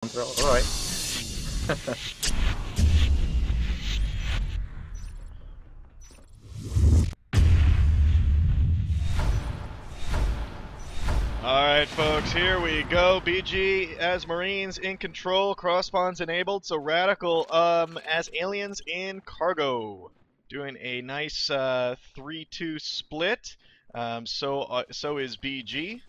Alright. Alright folks, here we go. BG as Marines in control, cross spawns enabled, so RadicaL as aliens in cargo. Doing a nice 3-2 split. So is BG.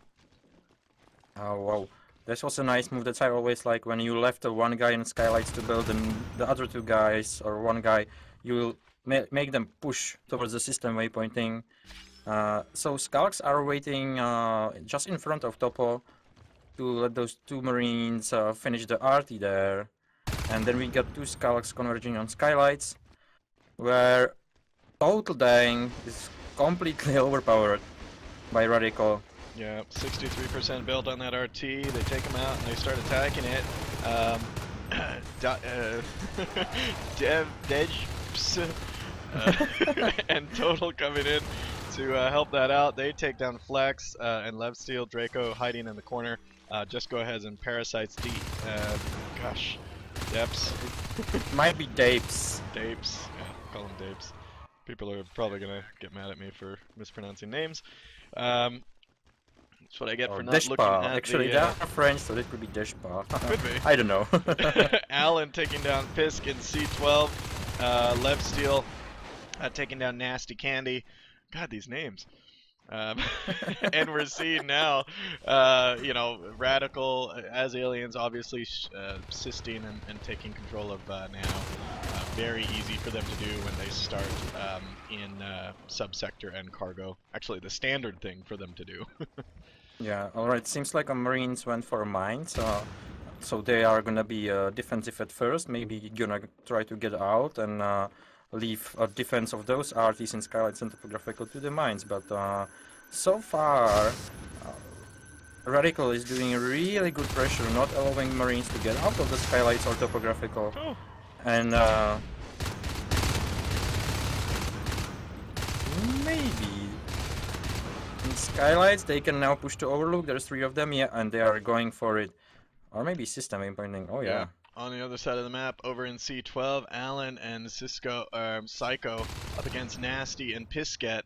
Oh wow. This was a nice move. That's I always like when you left the one guy in skylights to build and the other two guys or one guy, you will make them push towards the system waypointing. So Skulks are waiting just in front of Topo to let those two Marines finish the arty there. And then we got two Skulks converging on skylights, where Total Dang is completely overpowered by RadicaL. Yeah, 63% build on that RT. They take him out and they start attacking it. And Total coming in to help that out. They take down Flex and Levsteel. Draco hiding in the corner. Just go ahead and Parasites D. Gosh, Deps. Might be Dapes. Dapes. Yeah, call them Dapes. People are probably gonna get mad at me for mispronouncing names. That's what I get for not looking at Actually, the, they are French, so it could be Deshpa. Could be. I don't know. Alan taking down Pisk in C12. Levsteel taking down Nasty Candy. God, these names. And we're seeing now, you know, RadicaL as aliens, obviously assisting and taking control of Nano. Very easy for them to do when they start in subsector and cargo. Actually, the standard thing for them to do. Yeah, alright, seems like a Marines went for mines, so they are gonna be defensive at first, maybe gonna try to get out and leave a defense of those arties in skylights and topographical to the mines, but so far RadicaL is doing really good pressure, not allowing Marines to get out of the skylights or topographical. Oh. And maybe in skylights they can now push to overlook. There's 3 of them, yeah, and they are going for it. Or maybe system waypointing. Oh yeah. On the other side of the map, over in C12, Alan and Psycho up against Nasty and Pisket.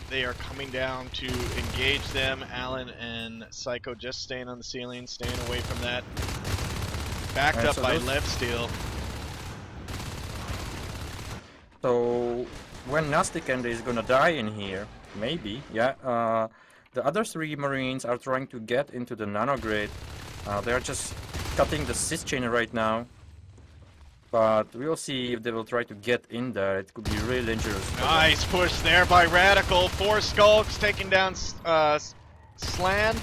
They are coming down to engage them. Alan and Psycho just staying on the ceiling, staying away from that. Backed up by Levsteel. So when Nasty Candy is gonna die in here, maybe, yeah. The other 3 Marines are trying to get into the nanogrid. They are just cutting the sys chain right now. But we'll see if they will try to get in there. It could be really dangerous. Nice push there by RadicaL. 4 Skulks taking down Slan.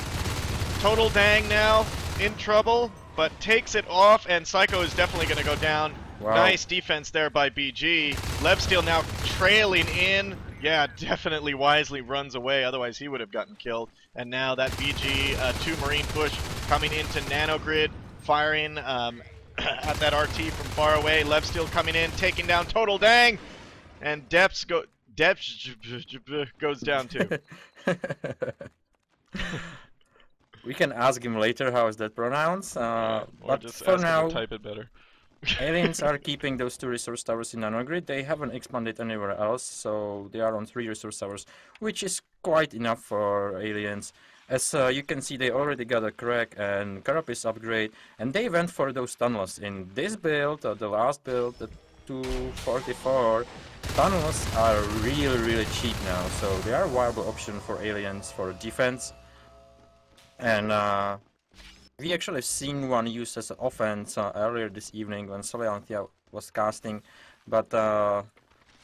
Total Dang now in trouble, but takes it off, and Psycho is definitely going to go down. Wow. Nice defense there by BG. Levsteel now trailing in. Yeah, definitely wisely runs away, otherwise he would have gotten killed. And now that BG 2 Marine push coming into nanogrid, firing at that RT from far away. Levsteel coming in, taking down Total Dang, and Deps goes down too. We can ask him later how is that pronounced, but just for ask now, him to type it better. aliens are keeping those 2 resource towers in nanogrid. They haven't expanded anywhere else, so they are on 3 resource towers, which is quite enough for aliens. As you can see, they already got a crack and carapace upgrade, and they went for those tunnels. In this build, the last build, the 244, tunnels are really cheap now, so they are a viable option for aliens for defense. And we actually seen one used as an offense earlier this evening when Soleantia was casting, but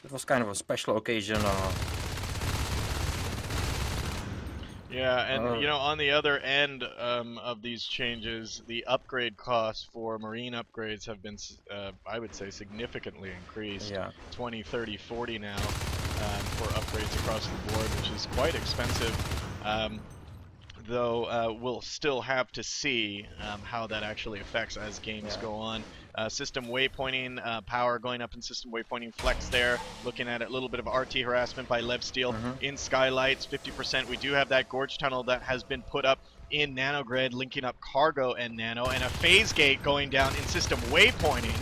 it was kind of a special occasion. Yeah, and you know, on the other end of these changes, the upgrade costs for Marine upgrades have been, I would say, significantly increased. Yeah. 20, 30, 40 now for upgrades across the board, which is quite expensive. Though we'll still have to see how that actually affects as games go on. System waypointing, power going up in system waypointing, flex there, looking at it, a little bit of RT harassment by Levsteel in skylights, 50%. We do have that gorge tunnel that has been put up in Nanogrid, linking up Cargo and Nano, and a phase gate going down in system waypointing.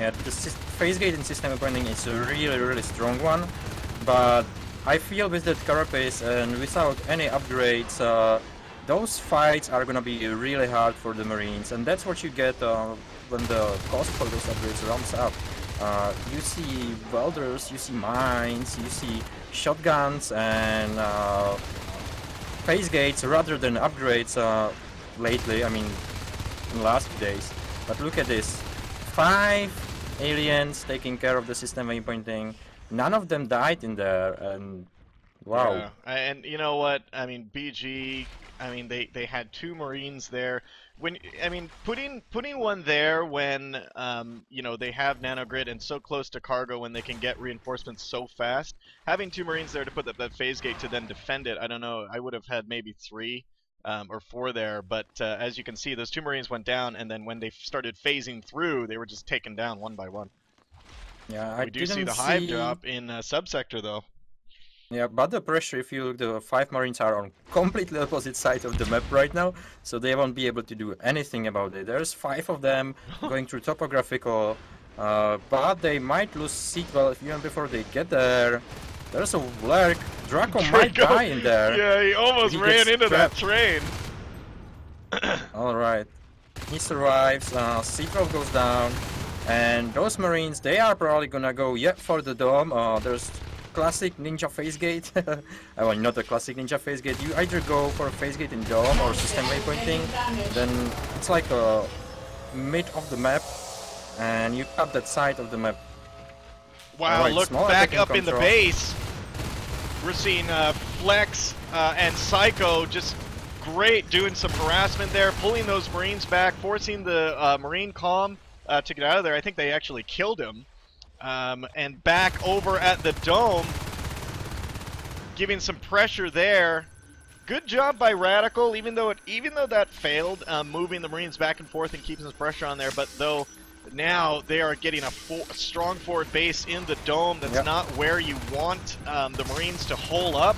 Yeah, the phase gate in system waypointing is a really strong one, but I feel with that carapace and without any upgrades, those fights are gonna be really hard for the Marines, and that's what you get when the cost for those upgrades ramps up. You see welders, you see mines, you see shotguns and phase gates rather than upgrades lately, I mean in the last few days. But look at this, 5 aliens taking care of the system waypointing. None of them died in there, and wow. Yeah. And you know what? I mean, BG. I mean, they had 2 Marines there. When I mean, putting one there when you know, they have Nanogrid and so close to Cargo when they can get reinforcements so fast. Having 2 Marines there to put that phase gate to then defend it. I don't know. I would have had maybe 3 or 4 there, but as you can see, those 2 Marines went down, and then when they started phasing through, they were just taken down one by one. Yeah, we do see the hive drop in subsector though. Yeah, but the pressure, if you look, the 5 Marines are on completely opposite side of the map right now, so they won't be able to do anything about it. There's 5 of them going through topographical, but they might lose seatbelt even before they get there. There's a lurk. Draco might die in there. Yeah, he almost ran into that train. Alright, he survives, seatbelt goes down, and those Marines, they are probably gonna go for the dome. There's classic ninja phase gate. Well, not a classic ninja phase gate. You either go for a phase gate in dome or system waypointing, then it's like a mid of the map, and you cut that side of the map. Wow, right, look back up in the base. We're seeing Flex and Psycho just great doing some harassment there, pulling those Marines back, forcing the Marine comm to get out of there. I think they actually killed him. And back over at the dome, giving some pressure there. Good job by RadicaL, even though that failed, moving the Marines back and forth and keeping some pressure on there. But though now they are getting a strong forward base in the dome. That's not where you want the Marines to hole up.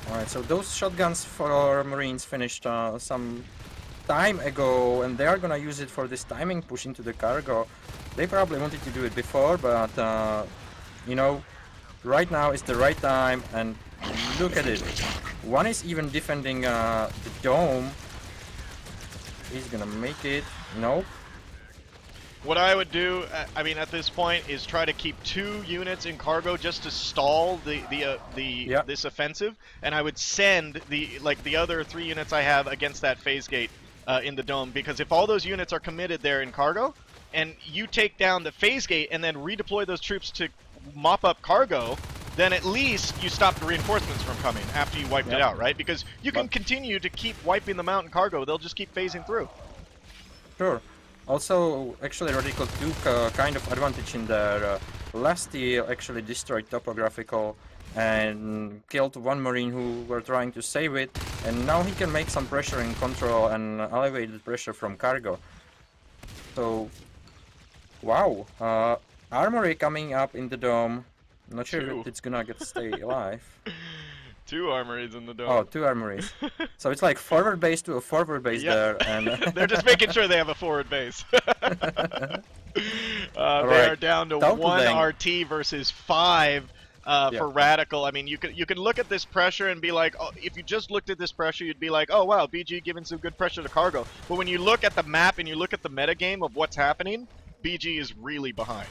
All right, so those shotguns for Marines finished some time ago, and they are gonna use it for this timing push into the cargo. They probably wanted to do it before, but you know, right now is the right time, and look at it. One is even defending the dome. He's gonna make it. Nope. What I would do, I mean, at this point, is try to keep 2 units in cargo just to stall this offensive, and I would send the other 3 units I have against that phase gate in the dome, because if all those units are committed there in cargo, and you take down the phase gate and then redeploy those troops to mop up cargo, then at least you stop the reinforcements from coming after you wiped it out, right? Because you can continue to keep wiping them out in cargo, they'll just keep phasing through. Sure. Also, actually, RadicaL took kind of advantage in their last year, actually destroyed topographical and killed 1 Marine who were trying to save it, and now he can make some pressure in control and elevate the pressure from cargo. So, wow, armory coming up in the dome. Not sure if it's gonna stay alive. 2 armories in the dome. Oh, 2 armories. So it's like forward base to a forward base there, and they're just making sure they have a forward base. They are down to 1 RT versus 5 for RadicaL. I mean, you can look at this pressure and be like, oh, if you just looked at this pressure, you'd be like, oh wow, BG giving some good pressure to cargo. But when you look at the map and you look at the metagame of what's happening, BG is really behind.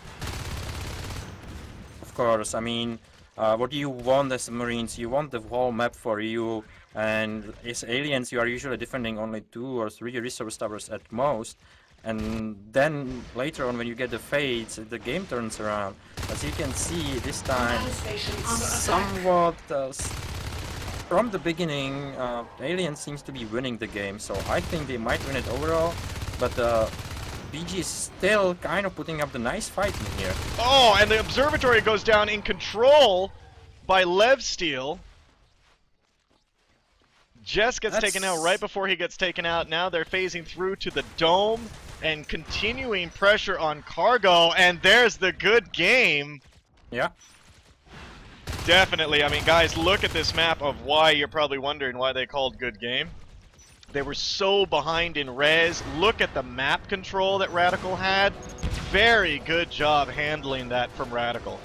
Of course, I mean, what do you want as Marines? You want the whole map for you, and as aliens you are usually defending only 2 or 3 resource towers at most, and then later on when you get the fades, the game turns around. As you can see, this time somewhat from the beginning, Alien seems to be winning the game, so I think they might win it overall, but BG is still kind of putting up the nice fight in here. Oh, and the observatory goes down in control by Levsteel. Jess gets taken out right before he gets taken out. Now they're phasing through to the dome and continuing pressure on cargo, and there's the good game. Yeah. Definitely. I mean, guys, look at this map of why you're probably wondering why they called good game. They were so behind in res. Look at the map control that RadicaL had. Very good job handling that from RadicaL.